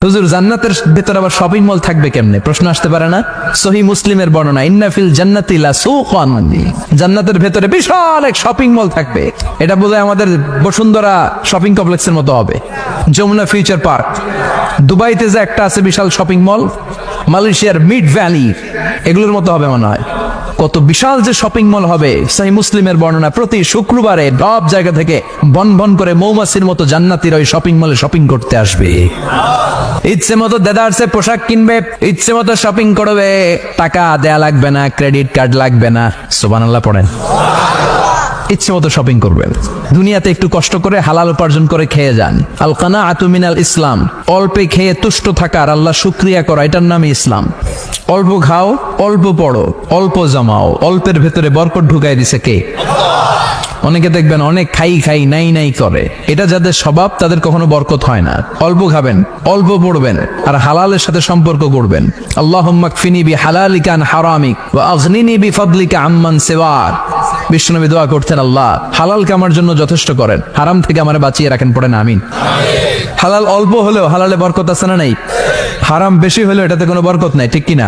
হুজুর জান্নাতের ভেতর আবার শপিং মল থাকবে কেমনে? প্রশ্ন আসতে পারে না? সহিহ মুসলিমের বর্ণনা, ইন্না ফিল জান্নাতি লা সুকান, জান্নাতের ভেতরে বিশাল এক শপিং মল থাকবে। এটা বোধহয় আমাদের বসুন্ধরা শপিং কমপ্লেক্সের মতো হবে, যমুনা ফিউচার পার্ক। দুবাইতে যে একটা আছে বিশাল শপিং মল, মালয়েশিয়ার মিড ভ্যালি, এগুলোর মতো হবে মনে হয়। কত বিশাল যে শপিং মল হবে। সহিহ মুসলিমের বর্ণনা, প্রতি শুক্রবারে সব জায়গা থেকে বন বন করে মৌমাছির মতো জান্নাতীরা ওই শপিং মলে শপিং করতে আসবে। ইচ্ছে মতো দেদারসে পোশাক কিনবে, ইচ্ছে মতো শপিং করবে, টাকা দেয়া লাগবে না, ক্রেডিট কার্ড লাগবে না। সুবহানাল্লাহ পড়েন। ইচ্ছে মতো শপিং করবেন। দুনিয়াতে একটু কষ্ট করে হালাল উপার্জন করে খেয়ে যান। আল কানাআতু মিনাল ইসলাম, অল্পে খেয়ে তুষ্ট থাকা আর আল্লাহ শুকরিয়া করা, এটার নামই ইসলাম। অল্প খাও, অল্প পড়ো, অল্প জমাও, অল্পের ভেতরে বরকত ঢুকাই দিছে কে? অনেকে দেখবেন অনেক খাই খাই নাই নাই করে, এটা যাদের স্বভাব তাদের কখনো বরকত হয় না। অল্প খাবেন, অল্প পড়বেন, আর হালালের সাথে সম্পর্ক করবেন। আল্লাহুম্মা কফিনি বিহালালিকা আন হারামিক ওয়া আগনিনি বিফাদলিকা আম্মান সিওয়াক। বিশ্বনবী দোয়া করতেন, আল্লাহ হালালকে আমার জন্য যথেষ্ট করেন, হারাম থেকে আমারে বাঁচিয়ে রাখেন। পড়েন আমিন। হালাল অল্প হলেও হালালে বরকত আছে না নাই? হারাম বেশি হলেও এটাতে কোনো বরকত নাই, ঠিক কিনা?